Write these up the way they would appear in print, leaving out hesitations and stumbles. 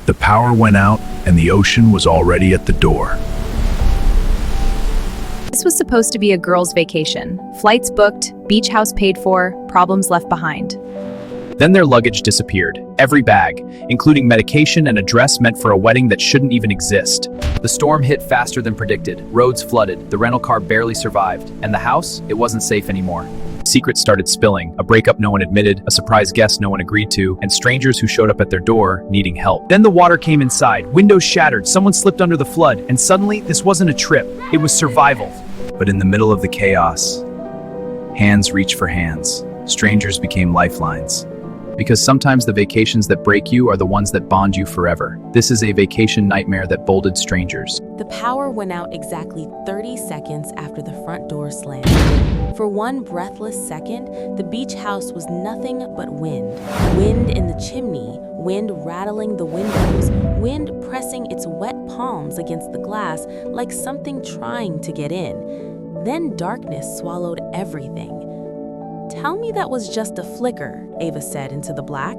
The power went out, and the ocean was already at the door. This was supposed to be a girls' vacation. Flights booked, beach house paid for, problems left behind. Then their luggage disappeared, every bag, including medication and a dress meant for a wedding that shouldn't even exist. The storm hit faster than predicted, roads flooded, the rental car barely survived, and the house, it wasn't safe anymore. Secrets started spilling, a breakup no one admitted, a surprise guest no one agreed to, and strangers who showed up at their door needing help. Then the water came inside, windows shattered, someone slipped under the flood, and suddenly this wasn't a trip, it was survival. But in the middle of the chaos, hands reached for hands. Strangers became lifelines. Because sometimes the vacations that break you are the ones that bond you forever. This is a vacation nightmare that bolded strangers. The power went out exactly 30 seconds after the front door slammed. For one breathless second, the beach house was nothing but wind. Wind in the chimney, wind rattling the windows, wind pressing its wet palms against the glass like something trying to get in. Then darkness swallowed everything. "Tell me that was just a flicker," Ava said into the black.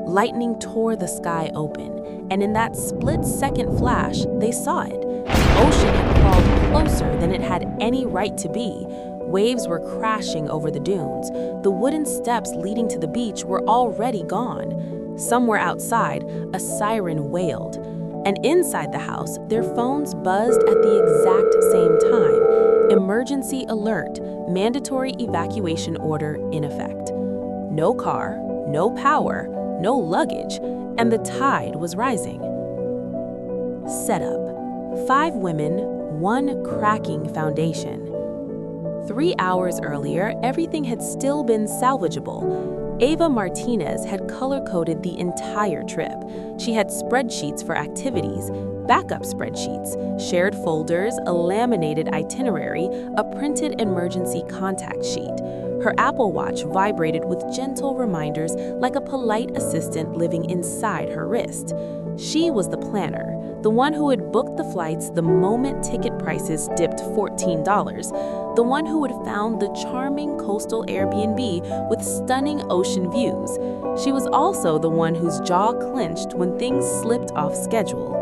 Lightning tore the sky open, and in that split-second flash, they saw it. The ocean had crawled closer than it had any right to be. Waves were crashing over the dunes. The wooden steps leading to the beach were already gone. Somewhere outside, a siren wailed. And inside the house, their phones buzzed at the exact same time. Emergency alert, mandatory evacuation order in effect. No car, no power, no luggage, and the tide was rising. Setup: 5 women, 1 cracking foundation. 3 hours earlier, everything had still been salvageable. Ava Martinez had color-coded the entire trip. She had spreadsheets for activities, backup spreadsheets, shared folders, a laminated itinerary, a printed emergency contact sheet. Her Apple Watch vibrated with gentle reminders like a polite assistant living inside her wrist. She was the planner, the one who had booked the flights the moment ticket prices dipped $14, the one who had found the charming coastal Airbnb with stunning ocean views. She was also the one whose jaw clenched when things slipped off schedule.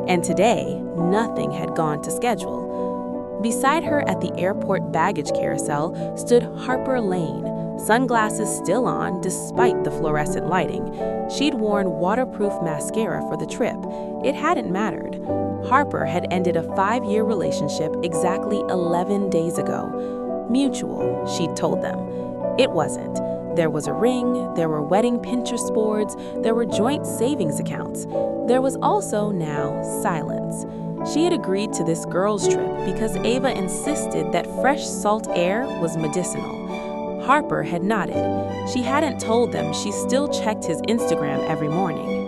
And today, nothing had gone to schedule. Beside her at the airport baggage carousel stood Harper Lane, sunglasses still on despite the fluorescent lighting. She'd worn waterproof mascara for the trip. It hadn't mattered. Harper had ended a 5-year relationship exactly 11 days ago. Mutual, she'd told them. It wasn't. There was a ring, there were wedding Pinterest boards, there were joint savings accounts. There was also now silence. She had agreed to this girls' trip because Ava insisted that fresh salt air was medicinal. Harper had nodded. She hadn't told them she still checked his Instagram every morning.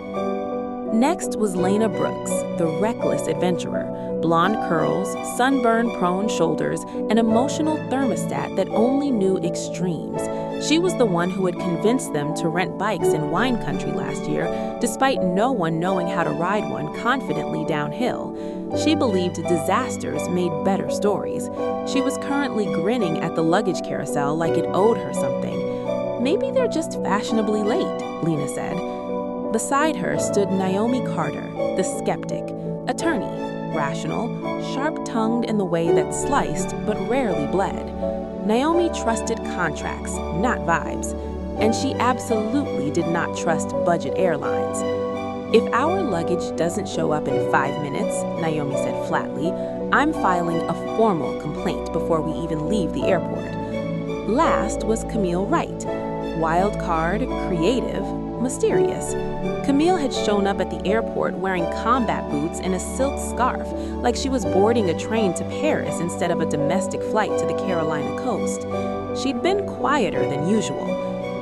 Next was Lena Brooks, the reckless adventurer. Blonde curls, sunburn-prone shoulders, an emotional thermostat that only knew extremes. She was the one who had convinced them to rent bikes in wine country last year, despite no one knowing how to ride one confidently downhill. She believed disasters made better stories. She was currently grinning at the luggage carousel like it owed her something. "Maybe they're just fashionably late," Lena said. Beside her stood Naomi Carter, the skeptic, attorney, rational, sharp-tongued in the way that sliced but rarely bled. Naomi trusted contracts, not vibes, and she absolutely did not trust budget airlines. "If our luggage doesn't show up in 5 minutes," Naomi said flatly, "I'm filing a formal complaint before we even leave the airport." Last was Camille Wright, wild card, creative, mysterious. Camille had shown up at the airport wearing combat boots and a silk scarf, like she was boarding a train to Paris instead of a domestic flight to the Carolina coast. She'd been quieter than usual.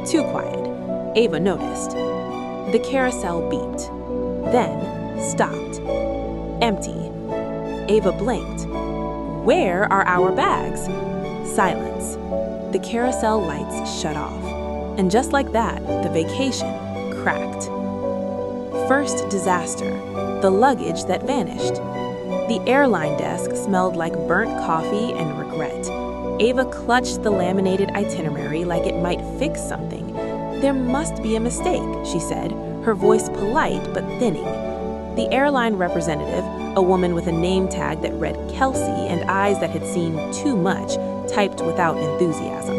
Too quiet, Ava noticed. The carousel beeped, then stopped. Empty. Ava blinked. "Where are our bags?" Silence. The carousel lights shut off. And just like that, the vacation cracked. First disaster, the luggage that vanished. The airline desk smelled like burnt coffee and regret. Ava clutched the laminated itinerary like it might fix something. "There must be a mistake," she said, her voice polite but thinning. The airline representative, a woman with a name tag that read Kelsey and eyes that had seen too much, typed without enthusiasm.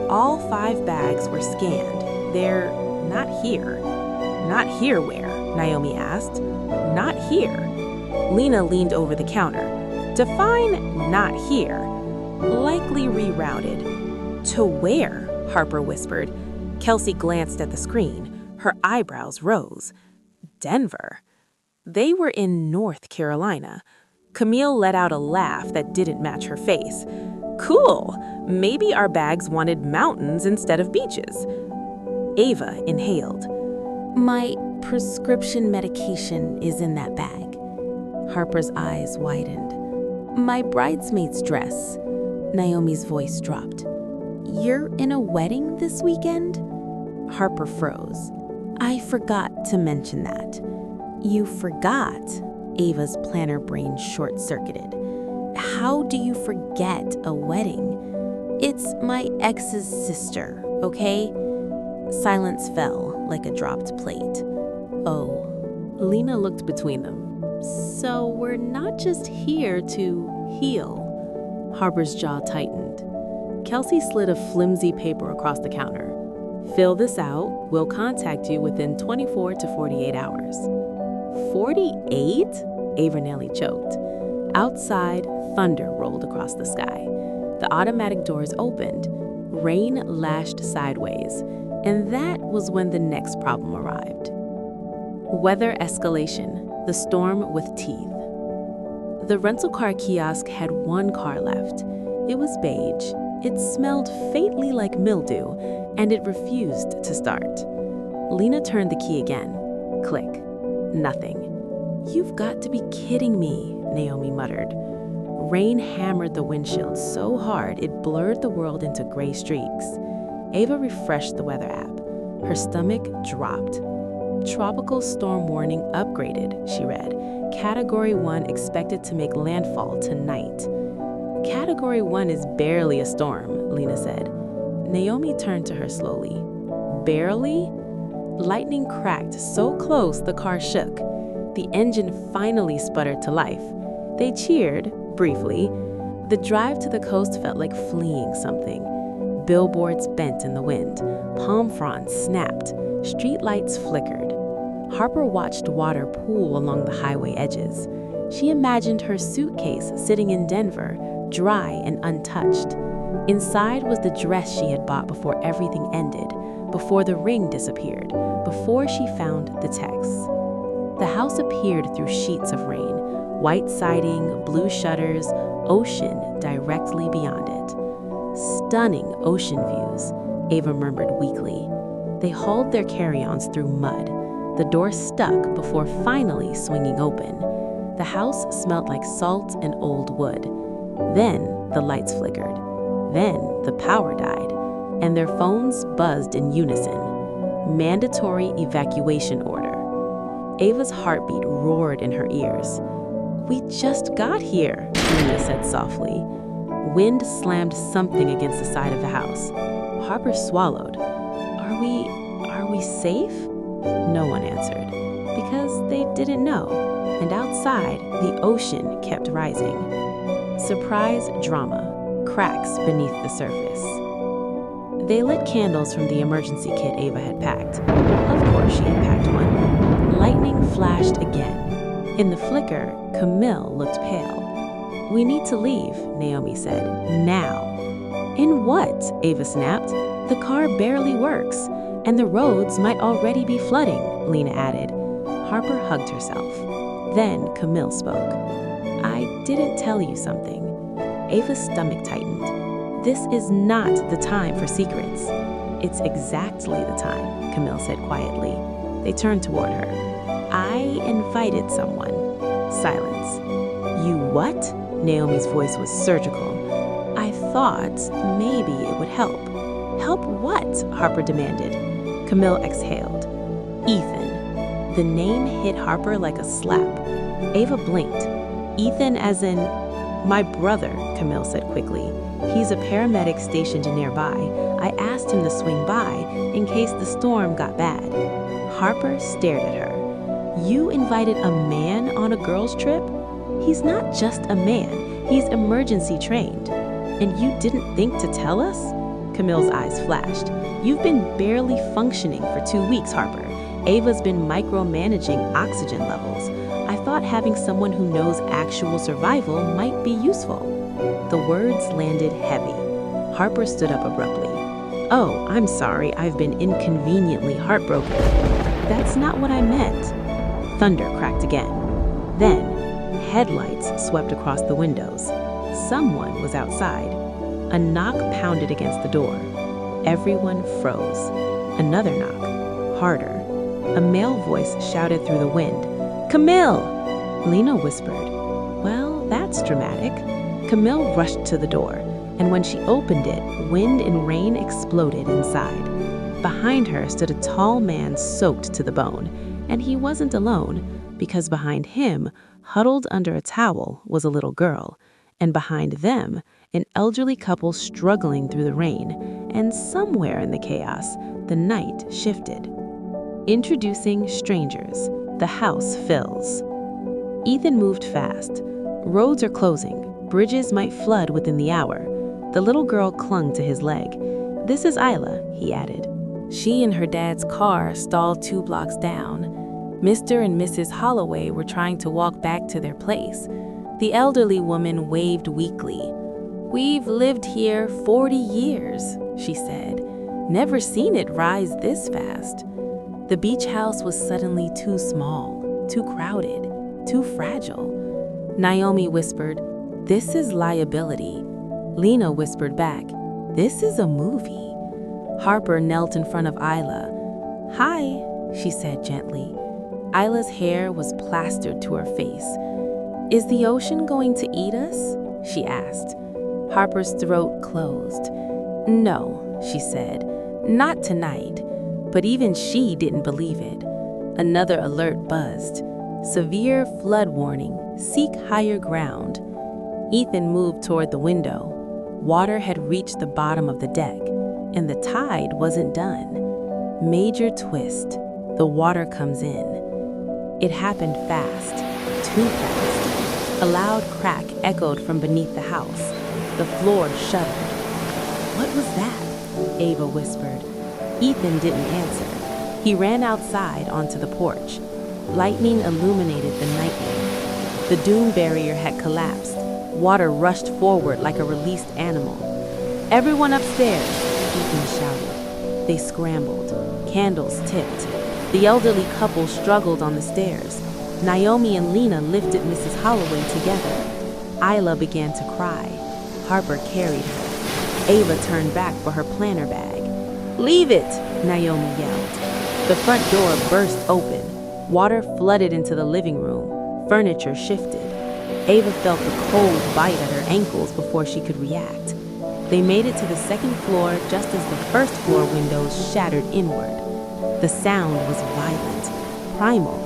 All 5 bags were scanned. They're not here. Not here where? Naomi asked. Not here. Lena leaned over the counter. Define not here. Likely rerouted. To where? Harper whispered. Kelsey glanced at the screen. Her eyebrows rose. Denver. They were in North Carolina. Camille let out a laugh that didn't match her face. Cool. Maybe our bags wanted mountains instead of beaches. Ava inhaled. My prescription medication is in that bag. Harper's eyes widened. My bridesmaid's dress. Naomi's voice dropped. You're in a wedding this weekend? Harper froze. I forgot to mention that. You forgot? Ava's planner brain short-circuited. How do you forget a wedding? It's my ex's sister, okay? Silence fell like a dropped plate. Oh. Lena looked between them. So we're not just here to heal. Harper's jaw tightened. Kelsey slid a flimsy paper across the counter. Fill this out. We'll contact you within 24 to 48 hours. 48? Ava nearly choked. Outside, thunder rolled across the sky. The automatic doors opened. Rain lashed sideways. And that was when the next problem arrived. Weather escalation. The storm with teeth. The rental car kiosk had 1 car left. It was beige. It smelled faintly like mildew, and it refused to start. Lena turned the key again. Click. Nothing. You've got to be kidding me, Naomi muttered. Rain hammered the windshield so hard it blurred the world into gray streaks. Ava refreshed the weather app. Her stomach dropped. Tropical storm warning upgraded, she read. Category 1 expected to make landfall tonight. Category 1 is barely a storm, Lena said. Naomi turned to her slowly. Barely? Lightning cracked so close the car shook. The engine finally sputtered to life. They cheered, briefly. The drive to the coast felt like fleeing something. Billboards bent in the wind. Palm fronds snapped. Street lights flickered. Harper watched water pool along the highway edges. She imagined her suitcase sitting in Denver, dry and untouched. Inside was the dress she had bought before everything ended, before the ring disappeared, before she found the texts. The house appeared through sheets of rain, white siding, blue shutters, ocean directly beyond it. Stunning ocean views, Ava murmured weakly. They hauled their carry-ons through mud. The door stuck before finally swinging open. The house smelled like salt and old wood. Then the lights flickered. Then the power died, and their phones buzzed in unison. Mandatory evacuation order. Ava's heartbeat roared in her ears. We just got here, Lena said softly. Wind slammed something against the side of the house. Harper swallowed. Are we safe? No one answered, because they didn't know. And outside, the ocean kept rising. Surprise drama, cracks beneath the surface. They lit candles from the emergency kit Ava had packed. Of course she had packed one. Lightning flashed again. In the flicker, Camille looked pale. We need to leave, Naomi said. Now. In what? Ava snapped. The car barely works, and the roads might already be flooding, Lena added. Harper hugged herself. Then Camille spoke. I didn't tell you something. Ava's stomach tightened. This is not the time for secrets. It's exactly the time, Camille said quietly. They turned toward her. I invited someone. Silence. You what? Naomi's voice was surgical. I thought maybe it would help. Help what? Harper demanded. Camille exhaled. Ethan. The name hit Harper like a slap. Ava blinked. Ethan as in, my brother, Camille said quickly. He's a paramedic stationed nearby. I asked him to swing by in case the storm got bad. Harper stared at her. You invited a man on a girls' trip? He's not just a man, he's emergency trained. And you didn't think to tell us? Camille's eyes flashed. You've been barely functioning for 2 weeks, Harper. Ava's been micromanaging oxygen levels. I thought having someone who knows actual survival might be useful. The words landed heavy. Harper stood up abruptly. Oh, I'm sorry, I've been inconveniently heartbroken. That's not what I meant. Thunder cracked again. Then, headlights swept across the windows. Someone was outside. A knock pounded against the door. Everyone froze. Another knock, harder. A male voice shouted through the wind. Camille! Lena whispered. Well, that's dramatic. Camille rushed to the door, and when she opened it, wind and rain exploded inside. Behind her stood a tall man soaked to the bone, and he wasn't alone, because behind him, huddled under a towel, was a little girl, and behind them, an elderly couple struggling through the rain, and somewhere in the chaos, the night shifted. Introducing strangers, the house fills. Ethan moved fast. Roads are closing. Bridges might flood within the hour. The little girl clung to his leg. This is Isla, he added. She and her dad's car stalled 2 blocks down. Mr. and Mrs. Holloway were trying to walk back to their place. The elderly woman waved weakly. We've lived here 40 years, she said. Never seen it rise this fast. The beach house was suddenly too small, too crowded, too fragile. Naomi whispered, "This is liability." Lena whispered back, "This is a movie." Harper knelt in front of Isla. "Hi," she said gently. Isla's hair was plastered to her face. "Is the ocean going to eat us?" she asked. Harper's throat closed. "No," she said, "not tonight." But even she didn't believe it. Another alert buzzed. Severe flood warning. Seek higher ground. Ethan moved toward the window. Water had reached the bottom of the deck, and the tide wasn't done. Major twist. The water comes in. It happened fast. Too fast. A loud crack echoed from beneath the house. The floor shuddered. "What was that?" Ava whispered. Ethan didn't answer. He ran outside onto the porch. Lightning illuminated the nightmare. The dune barrier had collapsed. Water rushed forward like a released animal. "Everyone upstairs," Ethan shouted. They scrambled. Candles tipped. The elderly couple struggled on the stairs. Naomi and Lena lifted Mrs. Holloway together. Isla began to cry. Harper carried her. Ava turned back for her planner bag. "Leave it!" Naomi yelled. The front door burst open. Water flooded into the living room. Furniture shifted. Ava felt the cold bite at her ankles before she could react. They made it to the second floor just as the first floor windows shattered inward. The sound was violent, primal.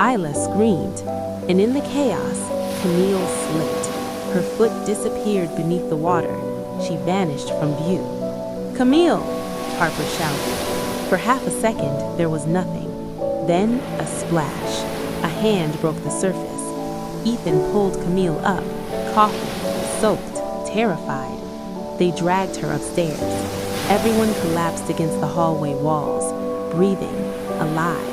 Isla screamed, and in the chaos, Camille slipped. Her foot disappeared beneath the water. She vanished from view. "Camille!" Harper shouted. For half a second, there was nothing. Then a splash. A hand broke the surface. Ethan pulled Camille up, coughing, soaked, terrified. They dragged her upstairs. Everyone collapsed against the hallway walls, breathing, alive.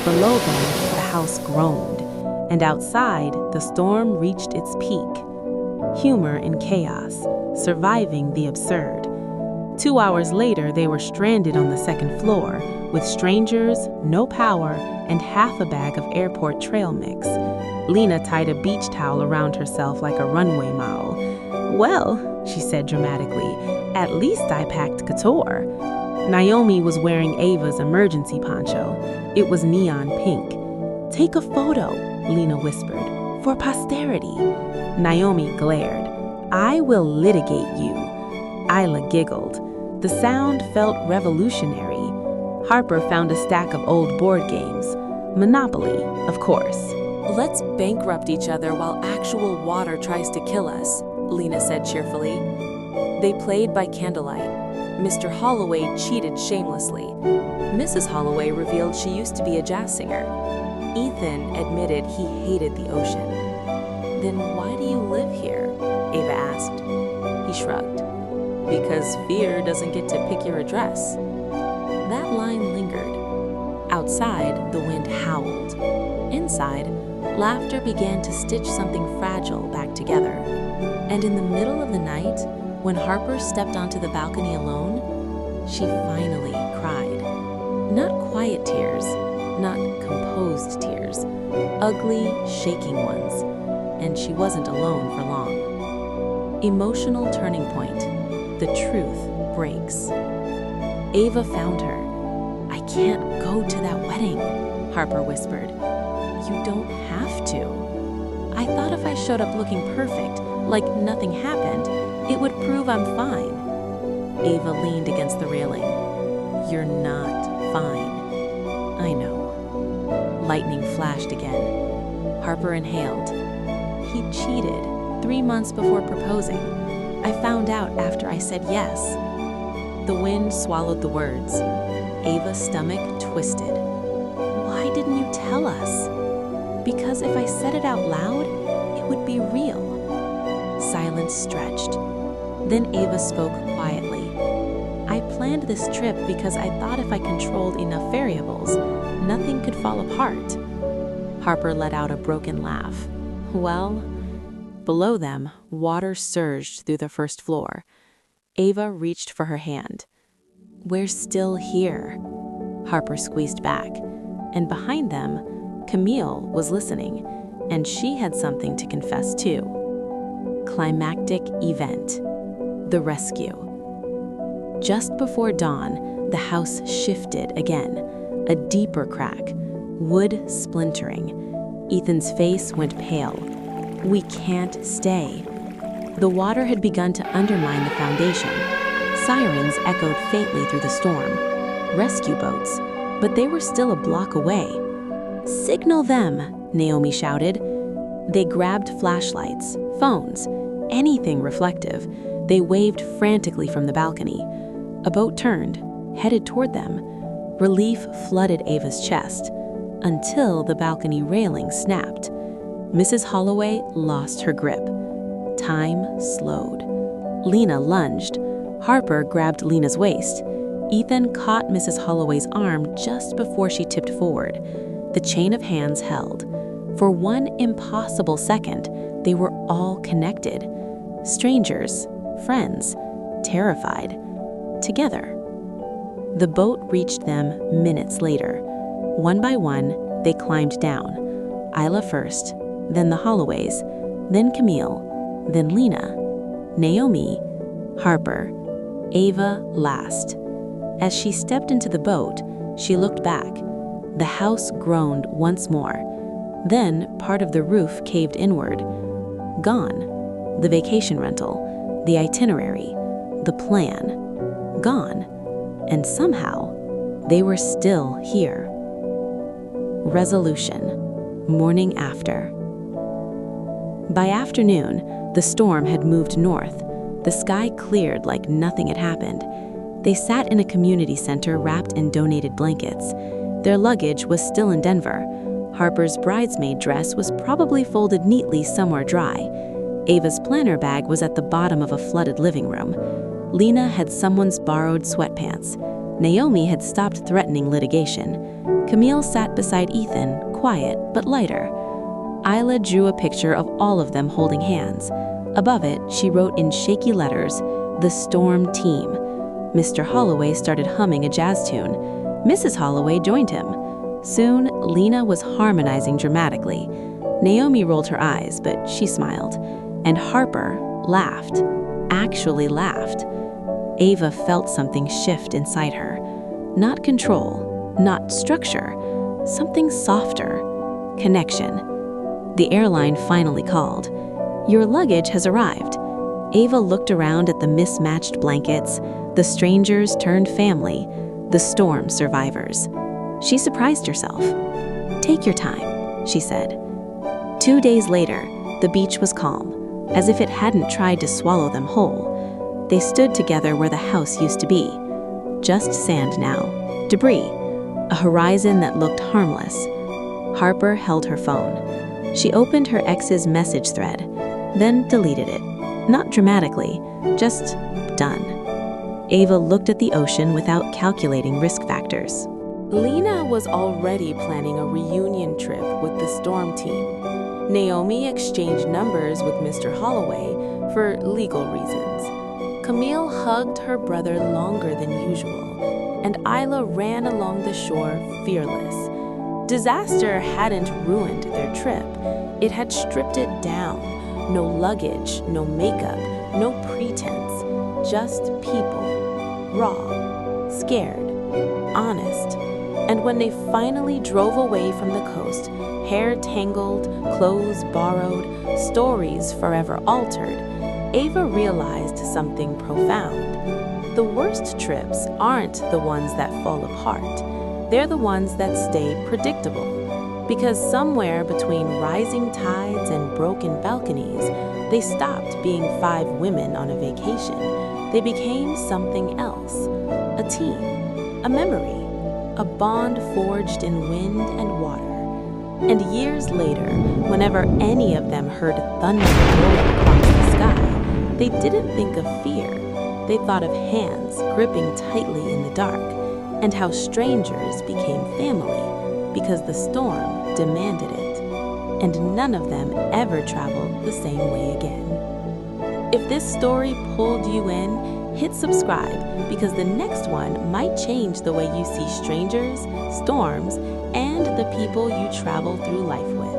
Below them, the house groaned, and outside, the storm reached its peak. Humor in chaos, surviving the absurd. 2 hours later, they were stranded on the second floor, with strangers, no power, and half a bag of airport trail mix. Lena tied a beach towel around herself like a runway model. "Well," she said dramatically, "at least I packed couture." Naomi was wearing Ava's emergency poncho. It was neon pink. "Take a photo," Lena whispered, "for posterity." Naomi glared. "I will litigate you." Isla giggled. The sound felt revolutionary. Harper found a stack of old board games. Monopoly, of course. "Let's bankrupt each other while actual water tries to kill us," Lena said cheerfully. They played by candlelight. Mr. Holloway cheated shamelessly. Mrs. Holloway revealed she used to be a jazz singer. Ethan admitted he hated the ocean. "Then why do you live here?" Ava asked. He shrugged. "Because fear doesn't get to pick your address." That line lingered. Outside, the wind howled. Inside, laughter began to stitch something fragile back together. And in the middle of the night, when Harper stepped onto the balcony alone, she finally cried. Not quiet tears, not composed tears, ugly, shaking ones. And she wasn't alone for long. Emotional turning point. The truth breaks. Ava found her. "I can't go to that wedding," Harper whispered. "You don't have to. I thought if I showed up looking perfect, like nothing happened, it would prove I'm fine." Ava leaned against the railing. "You're not fine." "I know." Lightning flashed again. Harper inhaled. "He cheated 3 months before proposing. I found out after I said yes." The wind swallowed the words. Ava's stomach twisted. "Why didn't you tell us?" "Because if I said it out loud, it would be real." Silence stretched. Then Ava spoke quietly. "I planned this trip because I thought if I controlled enough variables, nothing could fall apart." Harper let out a broken laugh. "Well," below them, water surged through the first floor. Ava reached for her hand. "We're still here." Harper squeezed back, and behind them, Camille was listening, and she had something to confess too. Climactic event. The rescue. Just before dawn, the house shifted again, a deeper crack, wood splintering. Ethan's face went pale. "We can't stay." The water had begun to undermine the foundation. Sirens echoed faintly through the storm. Rescue boats, but they were still a block away. "Signal them," Naomi shouted. They grabbed flashlights, phones, anything reflective. They waved frantically from the balcony. A boat turned, headed toward them. Relief flooded Ava's chest, until the balcony railing snapped. Mrs. Holloway lost her grip. Time slowed. Lena lunged. Harper grabbed Lena's waist. Ethan caught Mrs. Holloway's arm just before she tipped forward. The chain of hands held. For one impossible second, they were all connected. Strangers, friends, terrified, together. The boat reached them minutes later. One by one, they climbed down. Isla first, then the Holloways, then Camille, then Lena, Naomi, Harper, Ava last. As she stepped into the boat, she looked back. The house groaned once more. Then part of the roof caved inward. Gone. The vacation rental, the itinerary, the plan. Gone. And somehow, they were still here. Resolution. Morning after. By afternoon, the storm had moved north. The sky cleared like nothing had happened. They sat in a community center wrapped in donated blankets. Their luggage was still in Denver. Harper's bridesmaid dress was probably folded neatly somewhere dry. Ava's planner bag was at the bottom of a flooded living room. Lena had someone's borrowed sweatpants. Naomi had stopped threatening litigation. Camille sat beside Ethan, quiet but lighter. Isla drew a picture of all of them holding hands. Above it, she wrote in shaky letters, "The Storm Team." Mr. Holloway started humming a jazz tune. Mrs. Holloway joined him. Soon, Lena was harmonizing dramatically. Naomi rolled her eyes, but she smiled. And Harper laughed, actually laughed. Ava felt something shift inside her. Not control, not structure, something softer. Connection. The airline finally called. "Your luggage has arrived." Ava looked around at the mismatched blankets, the strangers turned family, the storm survivors. She surprised herself. "Take your time," she said. 2 days later, the beach was calm, as if it hadn't tried to swallow them whole. They stood together where the house used to be. Just sand now, debris, a horizon that looked harmless. Harper held her phone. She opened her ex's message thread, then deleted it. Not dramatically, just done. Ava looked at the ocean without calculating risk factors. Lena was already planning a reunion trip with the storm team. Naomi exchanged numbers with Mr. Holloway for legal reasons. Camille hugged her brother longer than usual, and Isla ran along the shore fearless. Disaster hadn't ruined their trip. It had stripped it down. No luggage, no makeup, no pretense. Just people. Raw, scared, honest. And when they finally drove away from the coast, hair tangled, clothes borrowed, stories forever altered, Ava realized something profound. The worst trips aren't the ones that fall apart. They're the ones that stay predictable. Because somewhere between rising tides and broken balconies, they stopped being 5 women on a vacation. They became something else. A team, a memory, a bond forged in wind and water. And years later, whenever any of them heard thunder roll across the sky, they didn't think of fear. They thought of hands gripping tightly in the dark, and how strangers became family because the storm demanded it. And none of them ever traveled the same way again. If this story pulled you in, hit subscribe because the next one might change the way you see strangers, storms, and the people you travel through life with.